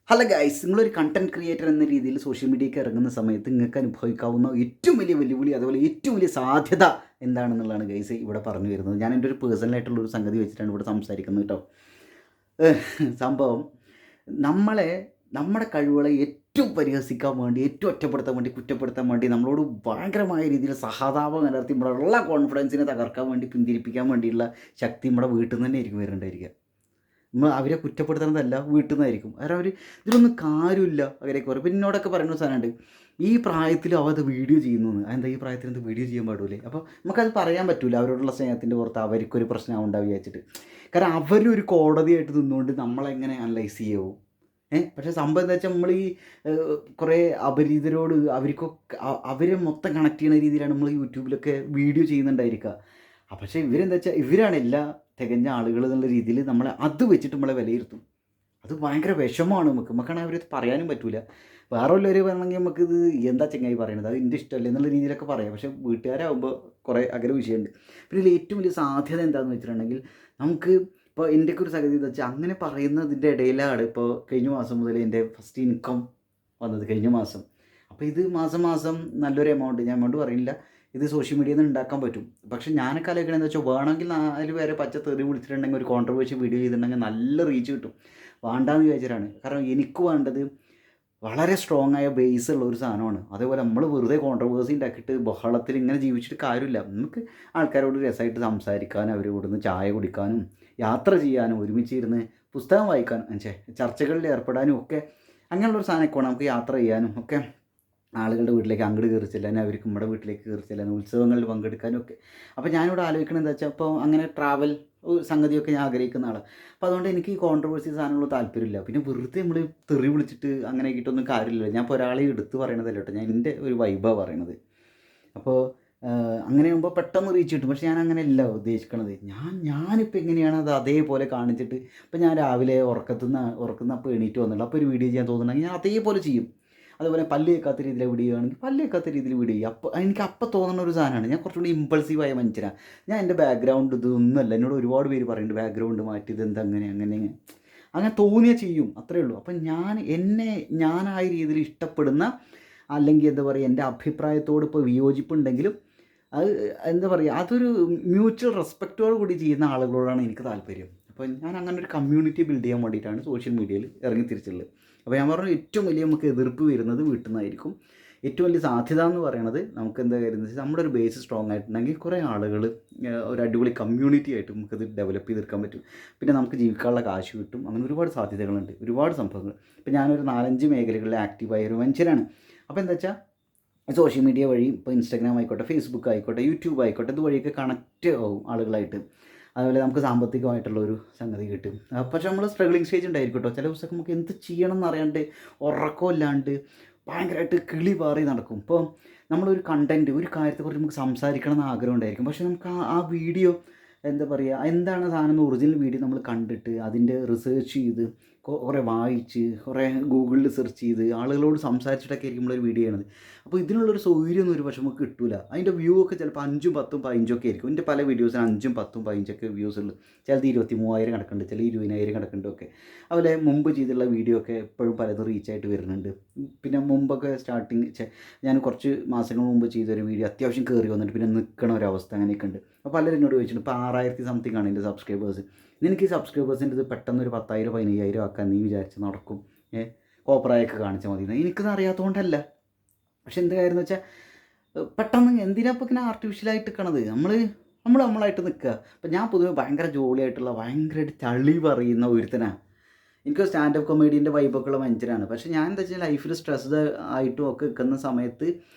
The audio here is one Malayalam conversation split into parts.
ഹലോ ഗൈസ്, നിങ്ങളൊരു കണ്ടന്റ് ക്രിയേറ്റർ എന്ന രീതിയിൽ സോഷ്യൽ മീഡിയയ്ക്ക് ഇറങ്ങുന്ന സമയത്ത് നിങ്ങൾക്ക് അനുഭവിക്കാവുന്ന ഏറ്റവും വലിയ വെല്ലുവിളി, അതുപോലെ ഏറ്റവും വലിയ സാധ്യത എന്താണെന്നുള്ളതാണ് ഗൈസ് ഇവിടെ പറഞ്ഞു വരുന്നത്. ഞാൻ എൻ്റെ ഒരു പേഴ്സണലായിട്ടുള്ളൊരു സംഗതി വെച്ചിട്ടാണ് ഇവിടെ സംസാരിക്കുന്നത് കേട്ടോ. സംഭവം നമ്മളെ നമ്മുടെ കഴിവുകളെ ഏറ്റവും പരിഹസിക്കാൻ വേണ്ടി, ഏറ്റവും ഒറ്റപ്പെടുത്താൻ വേണ്ടി, കുറ്റപ്പെടുത്താൻ വേണ്ടി, നമ്മളോട് ഭയങ്കരമായ രീതിയിൽ സഹതാപം കലർത്തി നമ്മളുള്ള കോൺഫിഡൻസിനെ തകർക്കാൻ വേണ്ടി, പിന്തിരിപ്പിക്കാൻ വേണ്ടിയുള്ള ശക്തി നമ്മുടെ വീട്ടിൽ നിന്ന് തന്നെ ആയിരിക്കും വരേണ്ടായിരിക്കുക. അവരെ കുറ്റപ്പെടുത്തുന്നതല്ല, വീട്ടിൽ നിന്നായിരിക്കും. കാരണം ഇതിലൊന്നും കാര്യമില്ല അവരെയൊക്കെ പറയും. പിന്നെ എന്നോടൊക്കെ പറയുന്ന സാധനമുണ്ട്, ഈ പ്രായത്തിൽ അവ അത് വീഡിയോ ചെയ്യുന്നു. അതെന്താ ഈ പ്രായത്തിൽ എന്ത് വീഡിയോ ചെയ്യാൻ പാടില്ലേ? അപ്പോൾ നമുക്കത് പറയാൻ പറ്റില്ല. അവരോടുള്ള സ്നേഹത്തിൻ്റെ പുറത്ത് അവർക്കൊരു പ്രശ്നം ഉണ്ടാവുക വിചാരിച്ചിട്ട്. കാരണം അവരൊരു കോടതിയായിട്ട് നിന്നുകൊണ്ട് നമ്മളെങ്ങനെ അനലൈസ് ചെയ്യുമോ? പക്ഷേ സംഭവം എന്താ വെച്ചാൽ നമ്മൾ ഈ കുറേ അപരിചിതരോട് അവർക്കൊക്കെ അവരെ മൊത്തം കണക്ട് ചെയ്യുന്ന രീതിയിലാണ് നമ്മൾ യൂട്യൂബിലൊക്കെ വീഡിയോ ചെയ്യുന്നുണ്ടായിരിക്കുക. പക്ഷേ ഇവരെന്താ വെച്ചാൽ ഇവരാണ് എല്ലാ തികഞ്ഞ ആളുകൾ എന്നുള്ള രീതിയിൽ നമ്മളെ അത് വെച്ചിട്ട് നമ്മളെ വിലയിരുത്തും. അത് ഭയങ്കര വിഷമമാണ് നമുക്കാണെങ്കിൽ അവരത് പറയാനും പറ്റില്ല. വേറെ ഉള്ളവർ പറയണമെങ്കിൽ നമുക്കിത് എന്താ ചങ്ങായി പറയണത്, അത് എൻ്റെ ഇഷ്ടമല്ല എന്നുള്ള രീതിയിലൊക്കെ പറയാം. പക്ഷേ വീട്ടുകാരാകുമ്പോൾ കുറേ അകലെ വിഷയമുണ്ട്. പിന്നെ ഇതിൽ ഏറ്റവും വലിയ സാധ്യത എന്താണെന്ന് വെച്ചിട്ടുണ്ടെങ്കിൽ, നമുക്ക് ഇപ്പോൾ എൻ്റെയൊക്കെ ഒരു സംഗതി എന്താ വെച്ചാൽ, അങ്ങനെ പറയുന്നതിൻ്റെ ഇടയിലാണ് ഇപ്പോൾ കഴിഞ്ഞ മാസം മുതൽ എൻ്റെ ഫസ്റ്റ് ഇൻകം വന്നത്. കഴിഞ്ഞ മാസം. അപ്പോൾ ഇത് മാസം മാസം നല്ലൊരു എമൗണ്ട്, ഞാൻ എമൗണ്ട് പറയില്ല, ഇത് സോഷ്യൽ മീഡിയയിൽ നിന്ന് ഉണ്ടാക്കാൻ പറ്റും. പക്ഷേ ഞാനൊക്കെ ആലോചിക്കണമെന്ന് വെച്ചാൽ, വേണമെങ്കിൽ 4 പേരെ പച്ച തെറി വിളിച്ചിട്ടുണ്ടെങ്കിൽ, ഒരു കോൺട്രവേഴ്സി വീഡിയോ ചെയ്തിട്ടുണ്ടെങ്കിൽ നല്ല റീച്ച് കിട്ടും. വേണ്ടാന്ന് വിചാരിച്ചിട്ടാണ്. കാരണം എനിക്ക് വേണ്ടത് വളരെ സ്ട്രോങ് ആയ ബേസ് ഉള്ള ഒരു സാധനമാണ്. അതേപോലെ നമ്മൾ വെറുതെ കോൺട്രവേഴ്സി ഉണ്ടാക്കിയിട്ട് ബഹളത്തിൽ ഇങ്ങനെ ജീവിച്ചിട്ട് കാര്യമില്ല. നമുക്ക് ആൾക്കാരോട് രസമായിട്ട് സംസാരിക്കാനും, അവരോട് നിന്ന് ചായ കുടിക്കാനും, യാത്ര ചെയ്യാനും, ഒരുമിച്ചിരുന്ന് പുസ്തകം വായിക്കാനും, ചർച്ചകളിൽ ഏർപ്പെടാനും ഒക്കെ അങ്ങനെയുള്ളൊരു സാധനമൊക്കെ വേണം. നമുക്ക് യാത്ര ചെയ്യാനും ഒക്കെ, ആളുകളുടെ വീട്ടിലേക്ക് അങ്ങോട്ട് കയറി ചെല്ലാനും, അവർക്ക് നമ്മുടെ വീട്ടിലേക്ക് കയറി ചെല്ലാനും, ഉത്സവങ്ങളിൽ പങ്കെടുക്കാനും ഒക്കെ. അപ്പോൾ ഞാനിവിടെ ആലോചിക്കണത് എന്താ വെച്ചാൽ, ഇപ്പോൾ അങ്ങനെ ട്രാവൽ സംഗതിയൊക്കെ ഞാൻ ആഗ്രഹിക്കുന്ന ആളാണ്. അപ്പോൾ അതുകൊണ്ട് എനിക്ക് ഈ കോൺട്രവേഴ്സി സാധനങ്ങൾ താല്പര്യമില്ല. പിന്നെ വെറുതെ നമ്മൾ തെറി വിളിച്ചിട്ട് അങ്ങനെ ആക്കിയിട്ടൊന്നും കാര്യമില്ല. ഞാൻ ഇപ്പോൾ ഒരാളെ എടുത്ത് പറയണതല്ല കേട്ടോ, ഞാൻ എൻ്റെ ഒരു വൈബാണ് പറയണത്. അപ്പോൾ അങ്ങനെ ആകുമ്പോൾ പെട്ടെന്ന് റീച്ച് കിട്ടും. പക്ഷേ ഞാൻ അങ്ങനെയല്ല ഉദ്ദേശിക്കണത്. ഞാനിപ്പോൾ എങ്ങനെയാണ് അത് അതേപോലെ കാണിച്ചിട്ട്, ഇപ്പോൾ ഞാൻ രാവിലെ ഉറക്കുന്ന അപ്പോൾ എണീറ്റ് വന്നുള്ളൂ, അപ്പോൾ ഒരു വീഡിയോ ചെയ്യാൻ തോന്നുന്നുണ്ടെങ്കിൽ ഞാൻ അതേപോലെ ചെയ്യും. അതുപോലെ പല്ല് കേൾക്കാത്ത രീതിയിൽ വീഡിയോ ആണെങ്കിൽ പല്ല് കേൾക്കാത്ത രീതിയിൽ വീഡിയോ ചെയ്യും. അപ്പോൾ എനിക്ക് അപ്പം തോന്നുന്ന ഒരു സാധനമാണ്. ഞാൻ കുറച്ചുകൂടി ഇമ്പൾസീവായ മനുഷ്യനാണ്. ഞാൻ എൻ്റെ ബാക്ക്ഗ്രൗണ്ട് ഇതൊന്നുമല്ല. എന്നോട് ഒരുപാട് പേര് പറയുന്നുണ്ട് ബാക്ക്ഗ്രൗണ്ട് മാറ്റി, ഇതെന്താ അങ്ങനെ തോന്നിയാൽ ചെയ്യും, അത്രയേ ഉള്ളൂ. അപ്പം ഞാനായ രീതിയിൽ ഇഷ്ടപ്പെടുന്ന, അല്ലെങ്കിൽ എന്താ പറയുക, എൻ്റെ അഭിപ്രായത്തോട് ഇപ്പോൾ വിയോജിപ്പുണ്ടെങ്കിലും അത് എന്താ പറയുക, അതൊരു മ്യൂച്വൽ റെസ്പെക്റ്റോട് കൂടി ചെയ്യുന്ന ആളുകളോടാണ് എനിക്ക് താല്പര്യം. അപ്പോൾ ഞാൻ അങ്ങനെ ഒരു കമ്മ്യൂണിറ്റി ബിൽഡ് ചെയ്യാൻ വേണ്ടിയിട്ടാണ് സോഷ്യൽ മീഡിയയിൽ ഇറങ്ങി തിരിച്ചുള്ളത്. അപ്പോൾ ഞാൻ പറഞ്ഞു, ഏറ്റവും വലിയ നമുക്ക് എതിർപ്പ് വരുന്നത് വീട്ടിൽ നിന്നായിരിക്കും. ഏറ്റവും വലിയ സാധ്യത എന്ന് പറയുന്നത്, നമുക്ക് എന്താ കാര്യം എന്ന് വെച്ചാൽ, നമ്മുടെ ഒരു ബേസ് സ്ട്രോങ് ആയിട്ടുണ്ടെങ്കിൽ കുറേ ആളുകൾ, ഒരു അടിപൊളി കമ്മ്യൂണിറ്റി ആയിട്ട് നമുക്കത് ഡെവലപ്പ് ചെയ്തെടുക്കാൻ പറ്റും. പിന്നെ നമുക്ക് ജീവിക്കാനുള്ള കാശ് കിട്ടും. അങ്ങനെ ഒരുപാട് സാധ്യതകളുണ്ട്, ഒരുപാട് സംഭവങ്ങൾ. ഇപ്പോൾ ഞാനൊരു 4-5 മേഖലകളിൽ ആക്റ്റീവായ ഒരു മനുഷ്യനാണ്. അപ്പോൾ എന്താ വെച്ചാൽ, സോഷ്യൽ മീഡിയ വഴി, ഇപ്പോൾ ഇൻസ്റ്റാഗ്രാം ആയിക്കോട്ടെ, ഫേസ്ബുക്ക് ആയിക്കോട്ടെ, യൂട്യൂബ് ആയിക്കോട്ടെ, ഇതുവഴിയൊക്കെ കണക്റ്റ് ആവും ആളുകളായിട്ട്. അതുപോലെ നമുക്ക് സാമ്പത്തികമായിട്ടുള്ളൊരു സംഗതി കിട്ടും. പക്ഷേ നമ്മൾ സ്ട്രഗ്ലിംഗ് സ്റ്റേജ് ഉണ്ടായിരിക്കും കേട്ടോ. ചില ദിവസമൊക്കെ നമുക്ക് എന്ത് ചെയ്യണം എന്നറിയാണ്ട്, ഉറക്കമില്ലാണ്ട് ഭയങ്കരമായിട്ട് കിളി പാറി നടക്കും. ഇപ്പോൾ നമ്മളൊരു കണ്ടൻറ്റ്, ഒരു കാര്യത്തെക്കുറിച്ച് നമുക്ക് സംസാരിക്കണം എന്ന് ആഗ്രഹം ഉണ്ടായിരിക്കും. പക്ഷേ നമുക്ക് ആ വീഡിയോ, എന്താ പറയുക, എന്താണ് സാധനം എന്ന് ഒറിജിനൽ വീഡിയോ നമ്മൾ കണ്ടിട്ട് അതിൻ്റെ റിസേർച്ച് ചെയ്ത്, കുറേ വായിച്ച്, കുറേ ഗൂഗിളിൽ സെർച്ച് ചെയ്ത്, ആളുകളോട് സംസാരിച്ചിട്ടൊക്കെ ആയിരിക്കും നമ്മളൊരു വീഡിയോ ചെയ്യണത്. അപ്പോൾ ഇതിനുള്ളൊരു സൗകര്യമൊന്നും ഒരു പക്ഷേ നമുക്ക് കിട്ടില്ല. അതിൻ്റെ വ്യൂ ഒക്കെ ചിലപ്പോൾ 5, 10, 15 ഒക്കെ ആയിരിക്കും. എൻ്റെ പല വീഡിയോസിന് 5, 10, 15 ഒക്കെ വ്യൂസ് ഉള്ളു. ചിലത് 23,000 കിടക്കുന്നുണ്ട്, ചില 20,000 കിടക്കുന്നുണ്ട് ഒക്കെ. അതുപോലെ മുമ്പ് ചെയ്തിട്ടുള്ള വീഡിയോ ഒക്കെ എപ്പോഴും പലതും റീച്ചായിട്ട് വരുന്നുണ്ട്. പിന്നെ മുമ്പൊക്കെ ഞാൻ കുറച്ച് മാസങ്ങൾ മുമ്പ് ചെയ്തൊരു വീഡിയോ അത്യാവശ്യം കയറി വന്നിട്ട് പിന്നെ നിൽക്കണ ഒരവസ്ഥ അങ്ങനെയൊക്കെ ഉണ്ട്. അപ്പോൾ പലരും എന്നോട് ചോദിച്ചിട്ടുണ്ട്, ഇപ്പോൾ 6,000 സംതിങ് ആണ് എൻ്റെ സബ്സ്ക്രൈബേഴ്സ്. നിനക്ക് ഈ സബ്സ്ക്രൈബേഴ്സിൻ്റെ ഇത് പെട്ടെന്ന് ഒരു 10,000, 15,000 ആക്കാൻ നീ വിചാരിച്ച് നടക്കും? കോപ്രായൊക്കെ കാണിച്ചാൽ മതി. എനിക്കത് അറിയാത്തതുകൊണ്ടല്ല. പക്ഷെ എന്ത് കാര്യം എന്ന് വെച്ചാൽ, പെട്ടെന്ന് എന്തിനാ ഇപ്പോൾ ഇങ്ങനെ ആർട്ടിഫിഷ്യലായിട്ട് നിൽക്കണത്? നമ്മളായിട്ട് നിൽക്കുക. അപ്പം ഞാൻ പൊതുവെ ഭയങ്കര ജോളിയായിട്ടുള്ള, ഭയങ്കരമായിട്ട് ചളി പറയുന്ന ഒരുത്തനാണ്. എനിക്ക് സ്റ്റാൻഡപ്പ് കൊമേഡിയൻ്റെ വൈബൊക്കെ ഉള്ള മനുഷ്യനാണ്. പക്ഷേ ഞാൻ എന്താ വെച്ചാൽ, ലൈഫിൽ സ്ട്രെസ്ഡ് ആയിട്ടും ഒക്കെ നിൽക്കുന്ന സമയത്ത്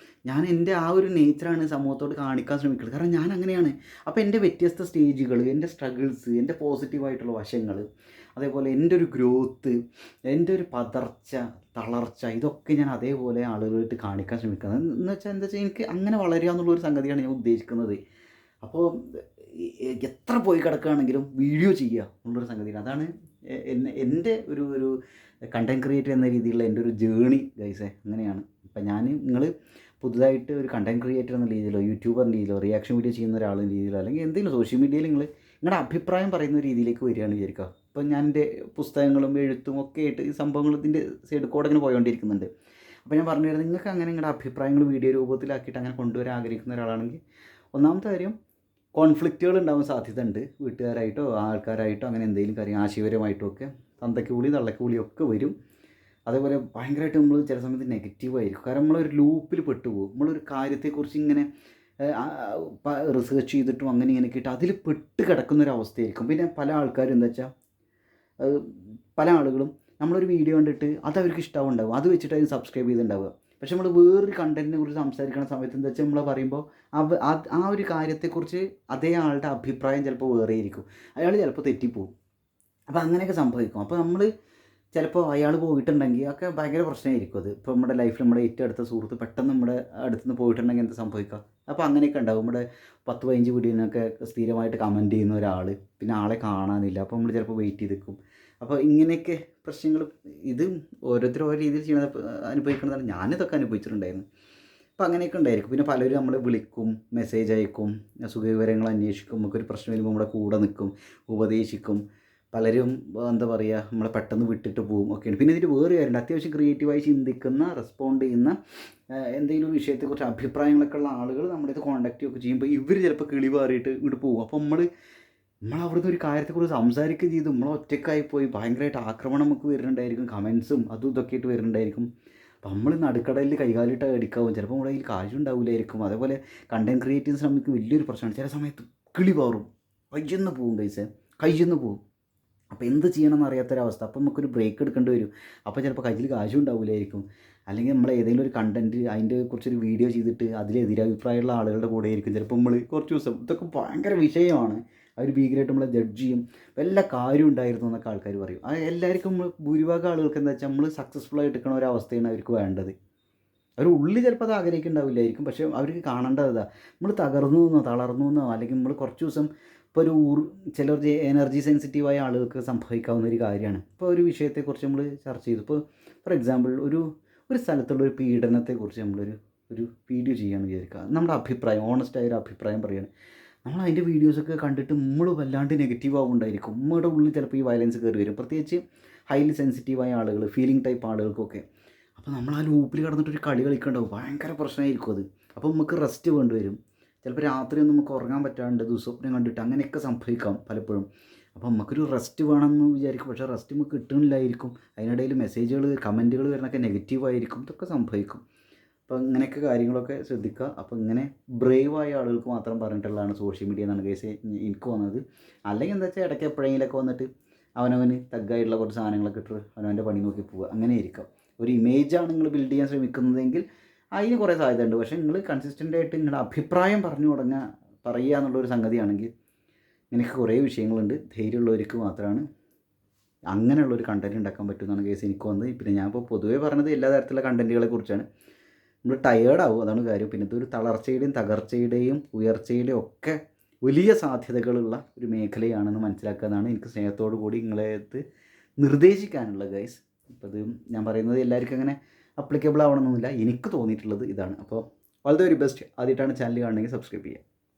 ഞാൻ എൻ്റെ ആ ഒരു നേച്ചറാണ് സമൂഹത്തോട് കാണിക്കാൻ ശ്രമിക്കുന്നത്. കാരണം ഞാൻ അങ്ങനെയാണ്. അപ്പോൾ എൻ്റെ വ്യത്യസ്ത സ്റ്റേജുകൾ, എൻ്റെ സ്ട്രഗിൾസ്, എൻ്റെ പോസിറ്റീവായിട്ടുള്ള വശങ്ങൾ, അതേപോലെ എൻ്റെ ഒരു ഗ്രോത്ത്, എൻ്റെ ഒരു പതർച്ച, തളർച്ച, ഇതൊക്കെ ഞാൻ അതേപോലെ ആളുകളായിട്ട് കാണിക്കാൻ ശ്രമിക്കുന്നത്. എന്താ വെച്ചാൽ എനിക്ക് അങ്ങനെ വളരുക എന്നുള്ളൊരു സംഗതിയാണ് ഞാൻ ഉദ്ദേശിക്കുന്നത്. അപ്പോൾ എത്ര പോയി കിടക്കുകയാണെങ്കിലും വീഡിയോ ചെയ്യുക എന്നുള്ളൊരു സംഗതിയാണ്. അതാണ് എൻ്റെ ഒരു കണ്ടൻറ് ക്രിയേറ്റർ എന്ന രീതിയിലുള്ള എൻ്റെ ഒരു ജേണി ഗൈസേ, അങ്ങനെയാണ്. അപ്പം നിങ്ങൾ പുതുതായിട്ട് ഒരു കണ്ടൻറ് ക്രിയേറ്റർ എന്ന രീതിയിലോ, യൂട്യൂബർ എന്ന രീതിയിലോ, റിയാക്ഷൻ വീഡിയോ ചെയ്യുന്ന ഒരാളെന്ന രീതിയിലോ, അല്ലെങ്കിൽ എന്തെങ്കിലും സോഷ്യൽ മീഡിയയിൽ നിങ്ങൾ നിങ്ങളുടെ അഭിപ്രായം പറയുന്ന രീതിയിലേക്ക് വരികയാണ് വിചാരിക്കുക. ഇപ്പം ഞാൻ എൻ്റെ പുസ്തകങ്ങളും എഴുത്തും ഒക്കെ ആയിട്ട് ഈ സംഭവങ്ങൾ ഇതിൻ്റെ സൈഡ് കൂടെ ഇങ്ങനെ പോയിക്കൊണ്ടിരിക്കുന്നുണ്ട്. അപ്പോൾ ഞാൻ പറഞ്ഞു തരുന്നത്, നിങ്ങൾക്ക് അങ്ങനെ നിങ്ങളുടെ അഭിപ്രായങ്ങൾ വീഡിയോ രൂപത്തിലാക്കിയിട്ട് അങ്ങനെ കൊണ്ടുവരാൻ ആഗ്രഹിക്കുന്ന ഒരാളാണെങ്കിൽ, ഒന്നാമത്തെ കാര്യം കോൺഫ്ലിക്റ്റുകൾ ഉണ്ടാവാൻ സാധ്യത ഉണ്ട്. വീട്ടുകാരായിട്ടോ ആൾക്കാരായിട്ടോ അങ്ങനെ എന്തെങ്കിലും കാര്യം ആശയപരമായിട്ടോ ഒക്കെ തന്തയ്ക്ക് വിളി തള്ളയ്ക്ക് വിളിയൊക്കെ വരും. അതേപോലെ ഭയങ്കരമായിട്ട് നമ്മൾ ചില സമയത്ത് നെഗറ്റീവായിരിക്കും. കാരണം നമ്മളൊരു ലൂപ്പിൽ പെട്ടുപോകും. നമ്മളൊരു കാര്യത്തെക്കുറിച്ച് ഇങ്ങനെ റിസർച്ച് ചെയ്തിട്ടും അങ്ങനെ ഇങ്ങനെയൊക്കെ ഇട്ട് അതിൽ പെട്ട് കിടക്കുന്നൊരവസ്ഥയായിരിക്കും. പിന്നെ പല ആൾക്കാരും എന്താ വെച്ചാൽ, പല ആളുകളും നമ്മളൊരു വീഡിയോ കണ്ടിട്ട് അത് അവർക്ക് ഇഷ്ടമുണ്ടാവും, അത് വെച്ചിട്ട് അതിന് സബ്സ്ക്രൈബ് ചെയ്തിട്ടുണ്ടാവുക. പക്ഷെ നമ്മൾ വേറൊരു കണ്ടൻറ്റിനെ കുറിച്ച് സംസാരിക്കുന്ന സമയത്ത് എന്താ വെച്ചാൽ, നമ്മൾ പറയുമ്പോൾ ആ ഒരു കാര്യത്തെക്കുറിച്ച് അതേ ആളുടെ അഭിപ്രായം ചിലപ്പോൾ വേറെ ആയിരിക്കും. അയാൾ ചിലപ്പോൾ തെറ്റിപ്പോവും. അപ്പോൾ അങ്ങനെയൊക്കെ സംഭവിക്കും. അപ്പോൾ നമ്മൾ ചിലപ്പോൾ അയാൾ പോയിട്ടുണ്ടെങ്കിൽ ഒക്കെ ഭയങ്കര പ്രശ്നമായിരിക്കും അത്. ഇപ്പോൾ നമ്മുടെ ലൈഫിൽ നമ്മുടെ ഏറ്റവും അടുത്ത സുഹൃത്ത് പെട്ടെന്ന് നമ്മുടെ അടുത്തുനിന്ന് പോയിട്ടുണ്ടെങ്കിൽ എന്താ സംഭവിക്കുക? അപ്പോൾ അങ്ങനെയൊക്കെ ഉണ്ടാവും. നമ്മുടെ 10-15 വീഡിയോനൊക്കെ സ്ഥിരമായിട്ട് കമൻറ്റ് ചെയ്യുന്ന ഒരാൾ പിന്നെ ആളെ കാണാനില്ല. അപ്പോൾ നമ്മൾ ചിലപ്പോൾ വെയിറ്റ് ചെയ്ത് നിൽക്കും. അപ്പോൾ ഇങ്ങനെയൊക്കെ പ്രശ്നങ്ങൾ ഇത് ഓരോരുത്തരും ഓരോ രീതിയിൽ ചെയ്യണത് അനുഭവിക്കണതാണ്. ഞാനിതൊക്കെ അനുഭവിച്ചിട്ടുണ്ടായിരുന്നു. അപ്പോൾ അങ്ങനെയൊക്കെ ഉണ്ടായിരിക്കും. പിന്നെ പലരും നമ്മളെ വിളിക്കും, മെസ്സേജ് അയക്കും, സുഖവിവരങ്ങൾ അന്വേഷിക്കും, നമുക്കൊരു പ്രശ്നം വരുമ്പോൾ നമ്മുടെ കൂടെ നിൽക്കും, ഉപദേശിക്കും. പലരും എന്താ പറയുക, നമ്മളെ പെട്ടെന്ന് വിട്ടിട്ട് പോകും ഒക്കെയാണ്. പിന്നെ ഇതിൽ വേറെ കാര്യമുണ്ട്, അത്യാവശ്യം ക്രിയേറ്റീവായി ചിന്തിക്കുന്ന, റെസ്പോണ്ട് ചെയ്യുന്ന എന്തെങ്കിലും വിഷയത്തെക്കുറിച്ച് അഭിപ്രായങ്ങളൊക്കെ ഉള്ള ആളുകൾ നമ്മുടെ ഇത് കോൺടാക്റ്റ് ഒക്കെ ചെയ്യുമ്പോൾ ഇവർ ചിലപ്പോൾ കിളി പാറിയിട്ട് ഇങ്ങോട്ട് പോകും. അപ്പോൾ നമ്മളവിടുന്ന് ഒരു കാര്യത്തെക്കുറിച്ച് സംസാരിക്കുകയും ചെയ്തു നമ്മൾ ഒറ്റക്കായി പോയി ഭയങ്കരമായിട്ട് ആക്രമണം നമുക്ക് വരുന്നുണ്ടായിരിക്കും, കമൻസും അതും ഇതൊക്കെ ആയിട്ട് വരുന്നുണ്ടായിരിക്കും. അപ്പോൾ നമ്മൾ നടുക്കടലിൽ കൈകാലിട്ട് അടിക്കാവും, ചിലപ്പോൾ നമ്മുടെ കയ്യിൽ കാശുണ്ടാവില്ലായിരിക്കും. അതേപോലെ കണ്ടൻറ് ക്രിയേറ്റ് ചെയ്യുന്ന സമയത്ത് വലിയൊരു പ്രശ്നമാണ്, ചില സമയത്ത് കിളി പാറും, കയ്യെന്ന് പോവും, കയ്യെന്ന് പോവും. അപ്പോൾ എന്ത് ചെയ്യണമെന്ന് അറിയാത്തൊരവസ്ഥ. അപ്പോൾ നമുക്കൊരു ബ്രേക്ക് എടുക്കേണ്ടി വരും. അപ്പോൾ ചിലപ്പോൾ കയ്യിൽ കാശും ഉണ്ടാവില്ലായിരിക്കും. അല്ലെങ്കിൽ നമ്മൾ ഏതെങ്കിലും ഒരു കണ്ടൻറ്റ് അതിൻ്റെ കുറിച്ചൊരു വീഡിയോ ചെയ്തിട്ട് അതിലെതിരഭിപ്രായമുള്ള ആളുകളുടെ കൂടെ ആയിരിക്കും ചിലപ്പോൾ നമ്മൾ കുറച്ച് ദിവസം. ഇതൊക്കെ ഭയങ്കര വിഷയമാണ്. അവർ ഭീകരമായിട്ട് നമ്മളെ ജഡ്ജ് ചെയ്യും. വല്ല കാര്യം ഉണ്ടായിരുന്നു എന്നൊക്കെ ആൾക്കാർ പറയും. അത് എല്ലാവർക്കും ഭൂരിഭാഗം ആളുകൾക്ക് എന്താ വെച്ചാൽ നമ്മൾ സക്സസ്ഫുൾ ആയിട്ട് എടുക്കുന്ന ഒരവസ്ഥയാണ് അവർക്ക് വേണ്ടത്. അവർ ഉള്ളിൽ ചിലപ്പോൾ അത് ആഗ്രഹിക്കുന്നുണ്ടാവില്ലായിരിക്കും. പക്ഷേ അവർക്ക് കാണേണ്ടതാ നമ്മൾ തളർന്നു എന്നോ അല്ലെങ്കിൽ നമ്മൾ കുറച്ച് ദിവസം ഇപ്പോൾ ചിലർ എനർജി സെൻസിറ്റീവായ ആളുകൾക്ക് സംഭവിക്കാവുന്ന ഒരു കാര്യമാണ്. ഇപ്പോൾ ഒരു വിഷയത്തെക്കുറിച്ച് നമ്മൾ ചർച്ച ചെയ്തു. ഇപ്പോൾ ഫോർ എക്സാമ്പിൾ ഒരു സ്ഥലത്തുള്ള ഒരു പീഡനത്തെക്കുറിച്ച് ഒരു വീഡിയോ ചെയ്യാമെന്ന് വിചാരിക്കുക. നമ്മുടെ അഭിപ്രായം, ഓണസ്റ്റായൊരു അഭിപ്രായം പറയുകയാണ്. നമ്മൾ അതിൻ്റെ വീഡിയോസൊക്കെ കണ്ടിട്ട് നമ്മൾ വല്ലാണ്ട് നെഗറ്റീവ് ആവുന്നുണ്ടായിരിക്കും. നമ്മുടെ ഉള്ളിൽ ചിലപ്പോൾ ഈ വയലൻസ് കയറി വരും, പ്രത്യേകിച്ച് ഹൈലി സെൻസിറ്റീവായ ആളുകൾ, ഫീലിംഗ് ടൈപ്പ് ആളുകൾക്കൊക്കെ. അപ്പോൾ നമ്മൾ ആ ലൂപ്പിൽ കടന്നിട്ടൊരു കളി കളിക്കണ്ടാവും, ഭയങ്കര പ്രശ്നമായിരിക്കും അത്. അപ്പോൾ നമുക്ക് റെസ്റ്റ് വേണ്ടി വരും. ചിലപ്പോൾ രാത്രിയൊന്നും നമുക്ക് ഉറങ്ങാൻ പറ്റാണ്ട് ദുസ്വപ്നം കണ്ടിട്ട് അങ്ങനെയൊക്കെ സംഭവിക്കാം പലപ്പോഴും. അപ്പോൾ നമുക്കൊരു റെസ്റ്റ് വേണമെന്ന് വിചാരിക്കും, പക്ഷേ റെസ്റ്റ് നമുക്ക് കിട്ടുന്നില്ലായിരിക്കും. അതിനിടയിൽ മെസ്സേജുകൾ, കമൻറ്റുകൾ വരുന്നൊക്കെ നെഗറ്റീവായിരിക്കും. ഇതൊക്കെ സംഭവിക്കും. അപ്പോൾ ഇങ്ങനെയൊക്കെ കാര്യങ്ങളൊക്കെ ശ്രദ്ധിക്കുക. അപ്പോൾ ഇങ്ങനെ ബ്രേവായ ആളുകൾക്ക് മാത്രം പറഞ്ഞിട്ടുള്ളതാണ് സോഷ്യൽ മീഡിയ എന്നാണ് കേസ് എനിക്ക് വന്നത്. അല്ലെങ്കിൽ എന്താ വെച്ചാൽ ഇടയ്ക്ക് എപ്പോഴെങ്കിലൊക്കെ വന്നിട്ട് അവനവന് തഗ്ഗായിട്ടുള്ള കുറച്ച് സാധനങ്ങളൊക്കെ ഇട്ട് അവനവൻ്റെ പണി നോക്കി പോവുക, അങ്ങനെ ഇരിക്കാം. ഒരു ഇമേജാണ് നിങ്ങൾ ബിൽഡ് ചെയ്യാൻ ശ്രമിക്കുന്നതെങ്കിൽ അതിന് കുറേ സാധ്യത ഉണ്ട്. പക്ഷേ നിങ്ങൾ കൺസിസ്റ്റൻ്റായിട്ട് നിങ്ങളുടെ അഭിപ്രായം പറയുക എന്നുള്ളൊരു സംഗതിയാണെങ്കിൽ ഇങ്ങനെയൊക്കെ കുറേ വിഷയങ്ങളുണ്ട്. ധൈര്യമുള്ളവർക്ക് മാത്രമാണ് അങ്ങനെയുള്ളൊരു കണ്ടൻറ്റ് ഉണ്ടാക്കാൻ പറ്റുമെന്നാണ് കേസ് എനിക്ക് വന്നത്. പിന്നെ ഞാനിപ്പോൾ പൊതുവേ പറഞ്ഞത് എല്ലാ തരത്തിലുള്ള കണ്ടൻറ്റുകളെ കുറിച്ചാണ്. നമ്മൾ ടയേർഡാവും, അതാണ് കാര്യം. പിന്നെ ഇതൊരു തളർച്ചയുടെയും തകർച്ചയുടെയും ഉയർച്ചയുടെയും ഒക്കെ വലിയ സാധ്യതകളുള്ള ഒരു മേഖലയാണെന്ന് മനസ്സിലാക്കാനാണ് എനിക്ക് സ്നേഹത്തോടു കൂടി നിങ്ങളെ നിർദ്ദേശിക്കാനുള്ള ഗൈസ്. അപ്പോൾ ഇത് ഞാൻ പറയുന്നത് എല്ലാവർക്കും അങ്ങനെ അപ്ലിക്കബിൾ ആവണമെന്നില്ല. എനിക്ക് തോന്നിയിട്ടുള്ളത് ഇതാണ്. അപ്പോൾ ഓൾ ദ വെരി ബെസ്റ്റ്. ആദ്യമായിട്ടാണ് ചാനൽ കാണണമെങ്കിൽ സബ്സ്ക്രൈബ് ചെയ്യുക.